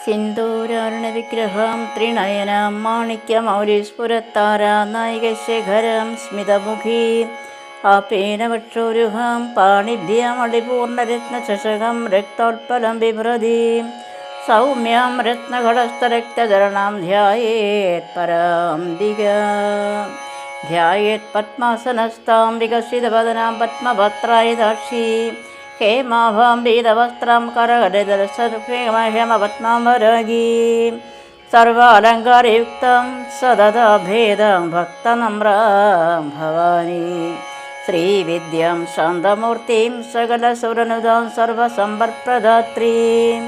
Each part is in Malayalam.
സിന്ദൂരാരുണവിഗ്രഹം ത്രിനയനം മാണിക്യമൗലിസ്ഫുരത്താരാനായികശേഖരം സ്മിതമുഖീം ആപേനവക്ഷോരുഹം പാണിഭ്യമളിപൂർണരത്നചഷകം രക്തോത്പലം ബിഭ്രതീം സൗമ്യം രത്നഘടസ്ഥരക്തചരണാം ധ്യായേത് പരാംബികാം ധ്യായേത് പത്മാസനസ്ഥാം വികസിതവദനാം പത്മഭദ്രായുധാക്ഷീം ഹേമാഭാം പീതവസ്ത്രം കരകരദർശനമഹ്യമപത്മാംബരഗീം സർവാലങ്കാരയുക്തം സദതഭേദം ഭക്തനമ്രാം ഭവാനി ശ്രീവിദ്യാം ശാന്തമൂർത്തിം സകലസുരനുദാം സർവസമ്പൽപ്രദാത്രീം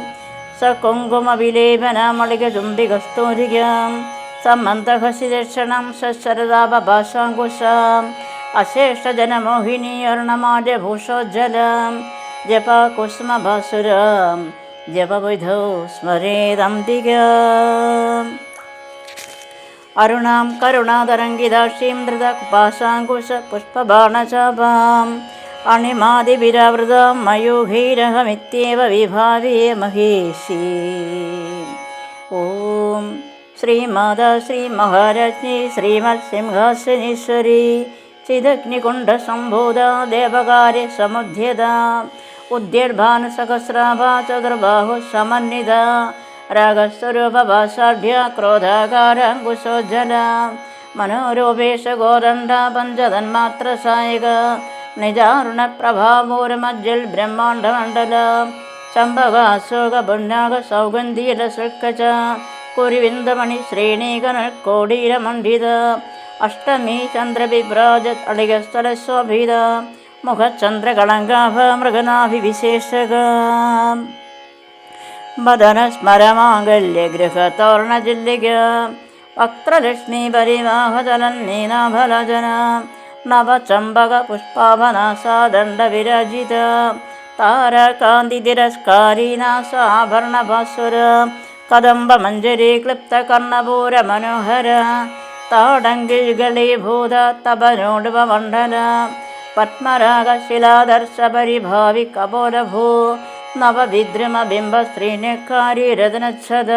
സകുങ്കുമവിലേപനമളികചുംബികസ്തൂരികാം സമന്തഹസിദക്ഷണം ശരദാപഭാഷാങ്കുശാം അശേഷജനമോഹിനി അരുണമാല്യഭൂഷോജ്ജലാം ജപകുസുമഭാസുരാം ജപവിധൗ സ്മരേദംബികാം അരുണാം കരുണാതരംഗിതാക്ഷീം ധൃതപാശാങ്കുശപുഷ്പബാണചാപാം അണിമാതിവിരാവൃതാം മയൂഖൈരഹമിത്യേവ വിഭാവ്യേ മഹേശീ. ഓം ശ്രീമാതാ ശ്രീമഹാരാജ്ഞി ശ്രീമത്സിംഹാസനേശ്വരി ചിദഗ്നികുണ്ഡസംഭൂത ദേവകാര്യസമുദ്ധ്യത ഉദ്യർഭാനുസഹസ്രാഭ ചതുർബാഹു സമന്വിത രാഗസ്വരൂപഭാസാഢ്യ ക്രോധാകാരാങ്കുശോജ്ജല മനോരൂപേഷ ഗോദണ്ഡ പഞ്ചതന്മാത്രസായിക നിജാരുണപ്രഭാമൂരമജ്ജൽ ബ്രഹ്മാണ്ഡമണ്ഡല ചമ്പകാശോകപുണ്യാക സൗഗന്ധീലസൃക്കച കുരുവിന്ദമണി ശ്രേണീകനൽക്കോടീരമണ്ഡിത അഷ്ടമീ ചന്ദ്രവിഭ്രാജത് അളികസ്ഥലശോഭിത മുഖചന്ദ്രകളങ്കാഭ മൃഗനാഭിവിശേഷക വദനസ്മരമാംഗല്യഗൃഹതോർണജില്ലിക വക്ത്രലക്ഷ്മീ പരിവാഹചലന്നീനാഫലജന നവചമ്പകപുഷ്പാഭനാസാദണ്ഡവിരാജിത താരകാന്തിതിരസ്കാരീനാസാഭരണഭാസുര കദംബമഞ്ജരീ ക്ലിപ്തകർണപൂരമനോഹര താടങ്കിൽഗളീഭൂത തപനോടുപമണ്ഡല പത്മരാഗശിലാദർശപരിഭാവി കപോലഭൂ നവവിദ്രുമബിംബശ്രീനക്കാരി രതനച്ഛദ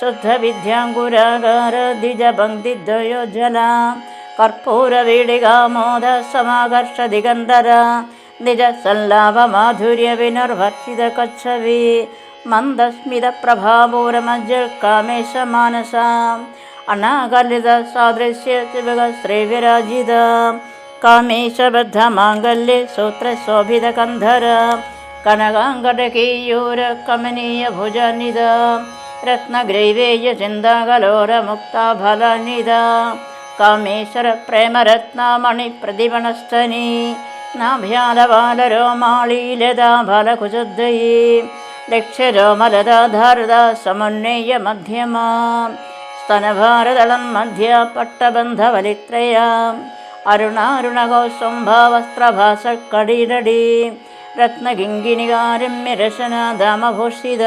ശുദ്ധവിദ്യാങ്കുരാകാര ദ്വിജപങ്ക്തിദ്വയോജ്വല കർപ്പൂരവീടികാമോദ സമാകർഷ ദിഗന്ധര നിജസല്ലാഭമാധുര്യ വിനിർഭർഷിതകച്ഛവി മന്ദസ്മിതപ്രഭാപൂരമജ്ജൽ കാമേശമാനസ അനാകലിത സാദൃശ്യ ശിവകശ്രീവിരാജിത കാമേശബദ്ധമാംഗല്യ സൂത്രശോഭിതകന്ധര കനകാംഗടകീയൂര കമനീയ ഭുജനിത രത്നഗ്രൈവേയ ചിന്താകലോരമുക്താഫലനിത കാമേശ്വര പ്രേമരത്നമണി പ്രതിപണസ്ഥനി നാഭ്യാലബാലരോമാളീലതാഫലകുചദ്വയീ ലക്ഷ്യരോമലതാധാരത സമന്വയ മധ്യമാ സ്തനഭാരതളം മധ്യ പട്ടബന്ധവലിത്രയ അരുണാരുണകൗസുംഭാവസ്ത്രഭാസക്കടീരടി രത്നകിങ്കിണികാരമ്യരശനാദാമഭൂഷിത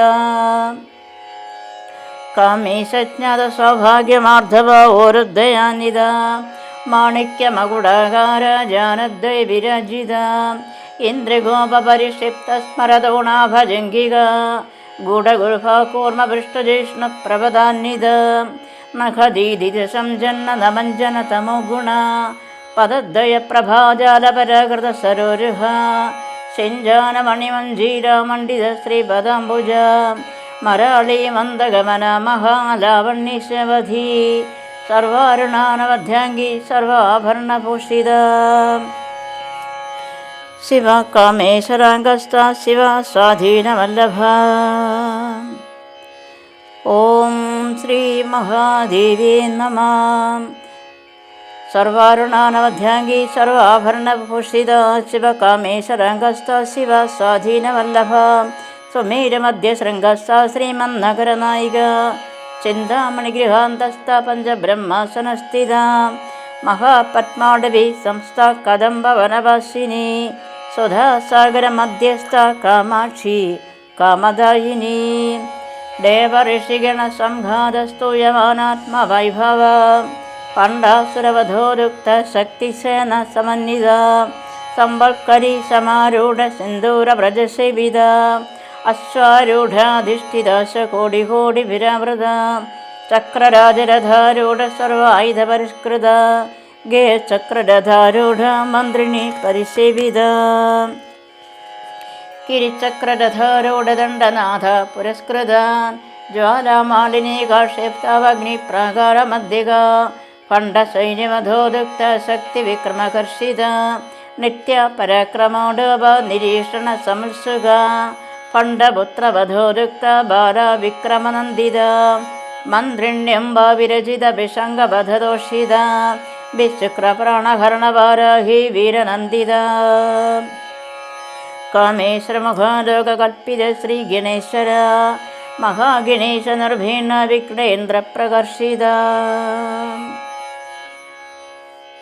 കാമേശജ്ഞാതസൗഭാഗ്യമാർദ്ധവ ഓരുദ്ധയാനിത മാണിക്യമകുടാകാര ജാനദ്വയ വിരാജിത ഇന്ദ്രഗോപരിക്ഷിപ്തസ്മരതോണാഭജംഗിക ഗൂഢഗുൽഫകൂർമപൃഷ്ടജിഷ്ണുപ്രഭദാന്വിത നഖദീദിജസംജന്ന നമഞ്ജന തമോഗുണ പദദ്വയപ്രഭാജാലപരകൃത സരോരുഹ ശിഞ്ചാനമണിമഞ്ജീരമണ്ഡിത ശ്രീപദാംബുജ മരാളീ മന്ദഗമന മഹാലാവണ്യശവധി സർവാരുണാനവധ്യാംഗി സർവാഭരണഭൂഷിത ശിവ കാമേശ്വരാംഗസ്ഥ ശിവ സ്വാധീനവല്ലഭ. ഓം ശ്രീ മഹാദേവേ നമഃ. സർവാരുണാനവധ്യാംഗി സർവാഭരണഭൂഷിത ശിവ കാമേശ്വരാംഗസ്ഥ ശിവ സ്വാധീനവല്ലഭ സുമേരമധ്യശൃംഗസ്ഥ ശ്രീമന്നഗരനായിക ചിന്താമണിഗൃഹാന്തസ്ഥ പഞ്ചബ്രഹ്മാസനസ്ഥിത മഹാപത്മാടവി സംസ്ഥ കദംബവനവാസിനി സുധാസാഗരമധ്യസ്ഥ കാമാക്ഷി കാമദായിനി ദേവഋഷിഗണസംഘാതസ്തൂയമാനാത്മവൈഭവ പണ്ഡാസുരവധോരുക്ത ശക്തിസേന സമന്വിത സംവൽക്കരി സമാരൂഢ സിന്ദൂരവ്രജസേവിത അശ്വാരൂഢാധിഷ്ഠിതാശകോടികോടിഭിരാവൃത ചക്രരാജരഥാരൂഢ സർവായുധപരിഷ്കൃത ഗേ ചക്രരഥാരൂഢ മന്ത്രിണി പരിസേവിത കിരിചക്രരഥാരൂഢദണ്ഡനാഥ പുരസ്കൃത ജ്വാലാമാലിനീ കാക്ഷേപ്താവഗ്നിപ്രാകാരമധ്യക ഭണ്ഡസൈന്യമധോദുക്ത ശക്തിവിക്രമകർഷിത നിത്യപരാക്രമോഡോപ നിരീക്ഷണ സമുത്സുക ഭണ്ഡപുത്രവധോദുക്ത ബാലവിക്രമനന്ദിത മന്ത്രിണ്യംബ വിരചിത വിശങ്കബധദോഷിത വിശുക്രപ്രാണഹരണവാരാഹി വീരനന്ദിത കാമേശ്വരമുഖാലോകകൽപ്പിത ശ്രീഗണേശ്വര മഹാഗണേശ നിർഭീണ വിഘ്നേന്ദ്രപ്രകർഷിത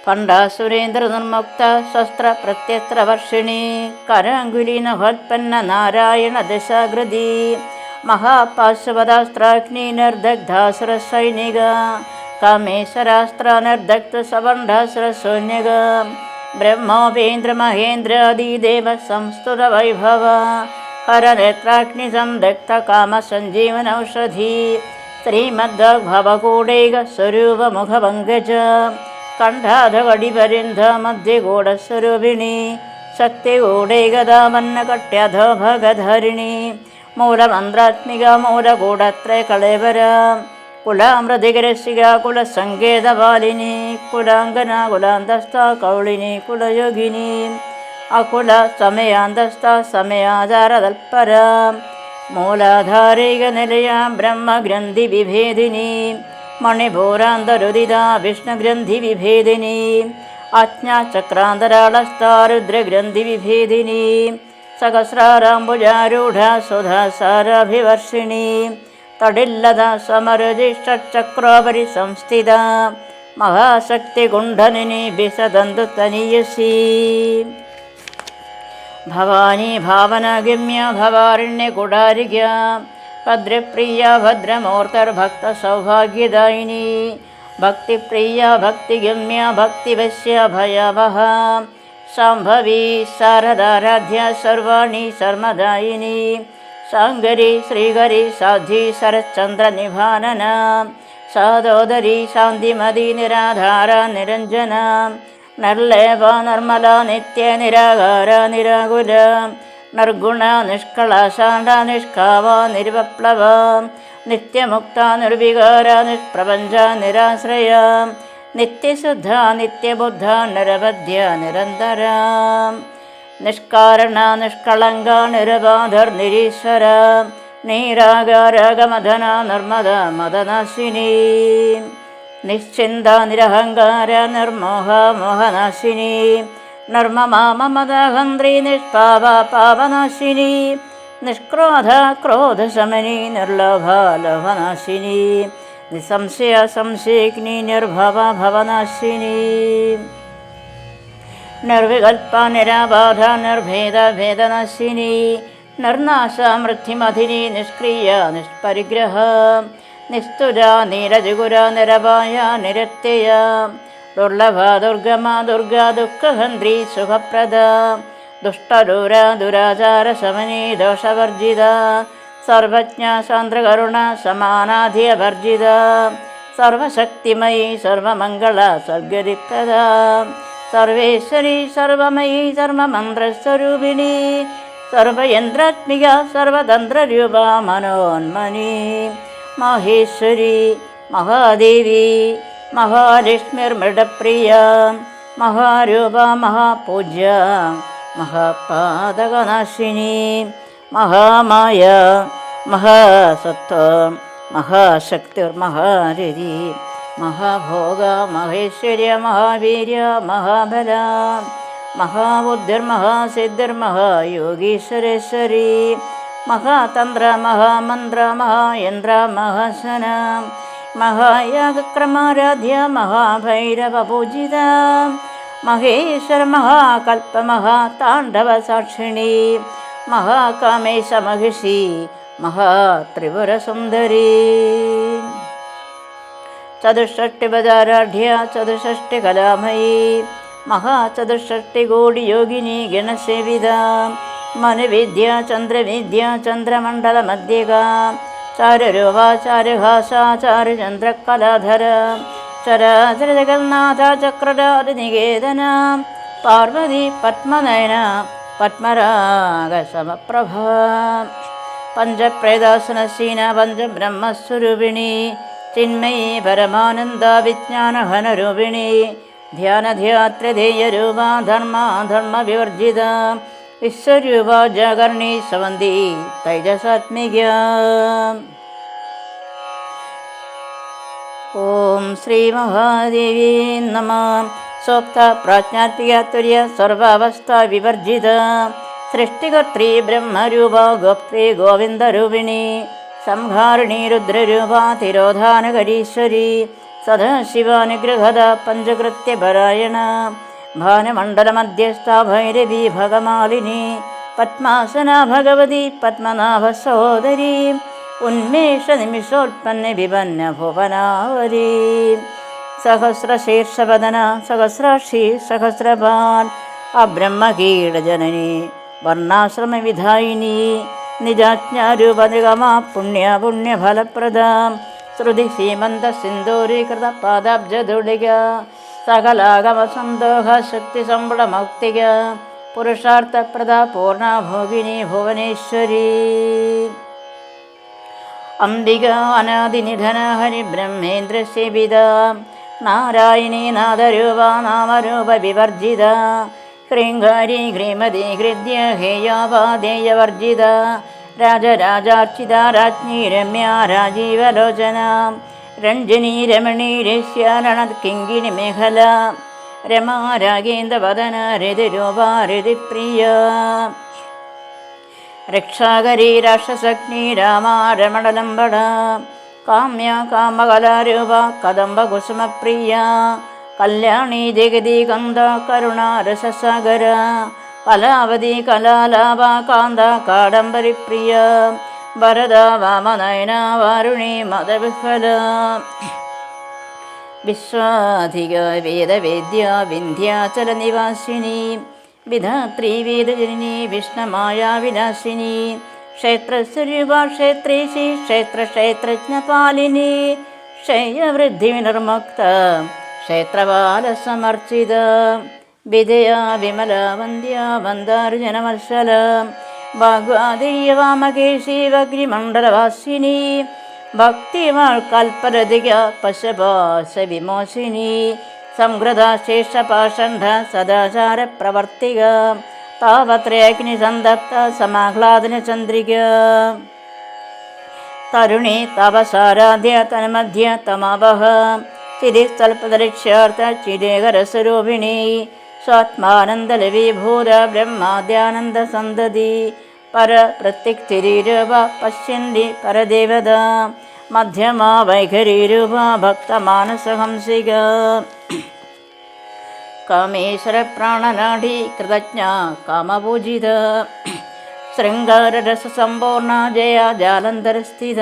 പണ്ഡാസുരേന്ദ്ര നിർമുക്ത ശസ്ത്ര പ്രത്യസ്ത്രവർഷിണി കരാങ്കുലീനഹോത്പന്ന നാരായണ ദശാകൃതി മഹാപാശുപതാസ്ത്രാഗ്നി നിർദഗ്ധാസുരസൈനിക കാമേശ്വരാസ്ത്ര നിർദഗ്ധ സവർണാസുരസൈനിക ബ്രഹ്മോപേന്ദ്ര മഹേന്ദ്രാദിദേവ സംസ്തുത വൈഭവ ഹരനേത്രാഗ്നി സംദഗ്ധ കാമസഞ്ജീവനൌഷധി ശ്രീമദ്ഭവകൂടൈക സ്വരൂപമുഖപങ്കജ കണ്ഠാധവടിപരിന്ധ മധ്യഗൂഢസ്വരൂപിണി ശക്തിഗൂഢൈകദാമന്നകട്യധോ ഭഗധരിണി മൂലമന്ത്രാത്മിക മൂലഗൂഢത്രയ കളേവര കുലാമൃതികരസിക കുലസങ്കേതപാലിനി കുലാംഗന കുലാന്തസ്ഥ കൗളിനി കുലയോഗിനി അകുല സമയാന്തസ്ഥ സമയാചാരതൽപര മൂലാധാരൈക നിലയ ബ്രഹ്മഗ്രന്ഥി വിഭേദിനി മണിഭൂരാന്തരുദിത വിഷ്ണുഗ്രന്ഥി വിഭേദിനി ആജ്ഞാചക്രാന്തരാളസ്ഥാരുദ്രഗ്രന്ഥി വിഭേദിനി സഹസ്രാരാംബുജാരൂഢ സുധാസാരാഭിവർഷിണി തടില്ലത സമരുജിഷ്ടചക്രോപരി സംസ്ഥിത മഹാശക്തി കുണ്ഡലിനി വിശദന്തു തനീയസി ഭവാനി ഭാവനഗമ്യ ഭവാരണ്യകുടാരിക ഭദ്രപ്രിയ ഭദ്രമൂർത്തർഭക്ത സൗഭാഗ്യദായിനി ഭക്തിപ്രിയ ഭക്തിഗമ്യ ഭക്തിവശ്യ ഭയാവഹ സാംഭവി ശാരദാരാധ്യ സർവാണി ശർമ്മദായിനി സാംഗരി ശ്രീഹരി സാധ്വി ശരശ്ചന്ദ്ര നിഭാനന സാദോദരി ശാന്തിമതി നിരാധാര നിരഞ്ജന നിർലേപ നിർമ്മല നിത്യ നിരാകാര നിരാകുല നിർഗുണ നിഷ്കള ശാന്ത നിഷ്കാവ നിരുപപ്ലവ നിത്യമുക്ത നിർവികാര നിഷ്പ്രപഞ്ച നിരാശ്രയ നിത്യശുദ്ധ നിത്യബുദ്ധ നിരവധ്യ നിരന്തര നിഷ്കാരണ നിഷ്കളങ്ക നിരബാധർ നിരീശ്വര നീരാഗാരഗമധന നിർമ്മദ മദനാശിനി നിശ്ചിന്ത നിരഹങ്കാര നിർമോഹ മോഹനാശിനി നിർമ്മമാ മമദഹന്ത്രി നിഷ്പാപ പാപനാശിനി നിഷ്ക്രോധ ക്രോധശമനി നിർലോഭ ലോഭനാശിനി നിസംശയ സംശയിഗ്നി നിർഭവ ഭവനാശിനി നിർവികൽപ നിരാബാധ നിർഭേദ ഭേദനാശിനി നിർനാശ മൃത്യുമധിനി നിഷ്ക്രിയ നിഷ്പരിഗ്രഹ നിസ്തുര നീരജുഗുര നിരപായ നിരത്യയ ദുർലഭ ദുർഗമ ദുർഗ ദുഃഖഹന്ത്രി സുഖപ്രദ ദുഷ്ടദൂര ദുരാചാര ശമനി ദോഷവർജിത സർവജ്ഞ സാന്ദ്രകരുണ സമാനാധിയവർജിത സർവശക്തിമയി സർവമംഗള സർഗരിപ്രദ സർവേശ്വരി സർവമയി സർവമന്ത്രസ്വരൂപിണി സർവയന്ത്രാത്മിക സർവതന്ത്രരൂപ മനോന്മനി മഹേശ്വരി മഹാദേവി മഹാലക്ഷ്മിർമൃഡപ്രിയ മഹാരൂപ മഹാപൂജ്യ മഹാപാതകനാശിനി മഹാമായ മഹാസത്വ മഹാശക്തിർമഹാരതി മഹാഭോഗ മഹേശ്വര്യ മഹാവീര്യ മഹാബല മഹാബുദ്ധിർമഹാസിദ്ധിർമഹായോഗീശ്വരേശ്വരി മഹാതന്ത്ര മഹാമന്ത്ര മഹായന്ത്ര മഹാസന മഹായാഗക്രമാരാധ്യ മഹാഭൈരവപൂജിത മഹേശ്വര മഹാകൽപ്പ മഹാതാണ്ഡവസാക്ഷിണി മഹാകാമേശ മഹിഷി മഹാത്രിപുരസുന്ദരി ചതുഷ്ഷഷ്ടിപദാരാഢ്യ ചതുഷ്ഷഷ്ടികലാമയീ മഹാചതുഷ്ഷഷ്ടികോടിയോഗിനി ഗണസേവിത മനുവിദ്യ ചന്ദ്രവിദ്യ ചന്ദ്രമണ്ഡലമധ്യക ചാരുരൂപ ചാരുഹാസ ചാരുചന്ദ്രകലാധര ചരാചരജഗന്നാഥ ചക്രരാജനികേതന പാർവതി പത്മനയന പത്മരാഗസമപ്രഭ പഞ്ചപ്രേദാസനശീന പഞ്ചബ്രഹ്മസ്വരൂപിണി ചിന്മയീ പരമാനന്ദ വിജ്ഞാനഘനരൂപിണി ധ്യാനധ്യാത്രധേയരൂപ ധർമ്മവിവർജിത വിശ്വരൂപ ജാഗർണി സവന്തി തൈജസാത്മിക. ഓം ശ്രീ മഹാദേവി നമഃ. സോക്ത പ്രാജ്ഞാത്മിക തുര്യ സർവാവസ്ഥാ വിവർജിത സൃഷ്ടികർत्री ബ്രഹ്മരൂപ ഗോപ്ത്രീ ഗോവിന്ദരൂപിണി സംഹാരിണി രുദ്രരൂപ തിരോധാനകരീശ്വരി സദാശിവാനുഗ്രഹദ പഞ്ചകൃത്യപരായണ ഭാനമണ്ഡലമധ്യസ്ഥ ഭൈരവി ഭഗമാലിനി പത്മാസന ഭഗവതി പത്മനാഭ സഹോദരി ഉന്മേഷ നിമിഷോത്പന്ന വിപന്ന ഭുവനാവരി സഹസ്രശീർഷവദന സഹസ്രാക്ഷി സഹസ്രഭാൻ അബ്രഹ്മകീടജനനി വർണ്ണാശ്രമവിധായിനി നിജാജ്ഞാരൂപനിഗമ പുണ്യഫലപ്രദ ശ്രുതി സീമന്ത സിന്ദൂരീകൃത പാദാബ്ജദുളിക സകലാഗമസന്തോഹ ശക്തിസമ്പുടമൗക്തിക പുരുഷാർത്ഥപ്രദ പൂർണഭോഗിനി ഭുവനേശ്വരി അംബിക അനാദിനിധന ഹരിബ്രഹ്മേന്ദ്രസേവിത നാരായണീ നാദരൂപ നാമരൂപ വിവർജിത ഹ്രീങ്കാരി ഹ്രീമതി ഹൃദ്യ ഹേയാവാദേയവർജിത രാജരാജാർച്ചിത രാജ്ഞി രമ്യ രാജീവലോചന രഞ്ജനി രമണീ രസ്യാരണത് കിങ്കിണി മേഖല രമാ രാഗേന്ദ്രവദന രതിരൂപ രതിപ്രിയ രക്ഷാകരി രാക്ഷസഗ്നി രാമ രമണലംബട കാമ്യ കാമകലാരൂപ കദംബകുസുമപ്രിയ കല്യാണി ജഗതി കന്ദ കരുണാരസസാഗര കലാവതി കലാലാഭ കാന്ത കാഡംബരിപ്രിയ വരദ വാമനയന വാരുണി മദവിഹ്വല വിശ്വാധിക വേദവേദ്യ വിന്ധ്യാചല നിവാസിനി വിധാത്രി വേദജനനി വിഷ്ണമായ വിനാശിനി ക്ഷേത്രസ്വരൂപ ക്ഷേത്രേശി ക്ഷേത്രജ്ഞപാലിനി ക്ഷയവൃദ്ധി വിനിർമുക്ത ക്ഷേത്രപാലസമർച്ചിത വിജയ വിമല വന്ദ്യ വന്ദാർജനമത്സല ഭാഗ്വാദേയ വാമകേശി വഗ്രിമണ്ഡലവാസിനി ഭക്തിമാൾ കൽപ്പരതിക പശുപാശ വിമോചിനി സംഹൃതശേഷപാഷണ്ഡ സദാചാരപ്രവർത്തിക താപത്രയഗ്നിസന്തപ്ത സമാഹ്ലാദന ചന്ദ്രിക തരുണി തപസാരാധ്യ തന്മധ്യ തമവഹ ചിരിസ്ഥൽപദരിക്ഷ്യാർത്ഥ ചിരേകരസ്വരൂപിണി സ്വാത്മാനന്ദലവിഭൂത ബ്രഹ്മാദ്യാനന്ദ സന്തതി പരപ്രത്യക്തിരീരൂപ പശ്യന്തി പരദേവത മധ്യമാ വൈഖരീരൂപ ഭക്തമാനസഹംസിക കാമേശ്വര പ്രാണനാഢി കൃതജ്ഞ കാമപൂജിത ശൃംഗാരരസസമ്പൂർണ ജയ ജാലന്ധരസ്ഥിത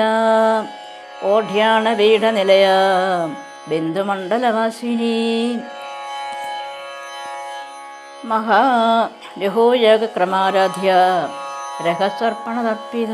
ഓഢ്യാണ പീഠനിലയ ബിന്ദുമണ്ഡലവാസിനി മഹാരഹോയോഗക്രമാരാധ്യ രഹസ്വർപ്പണതർപ്പിത.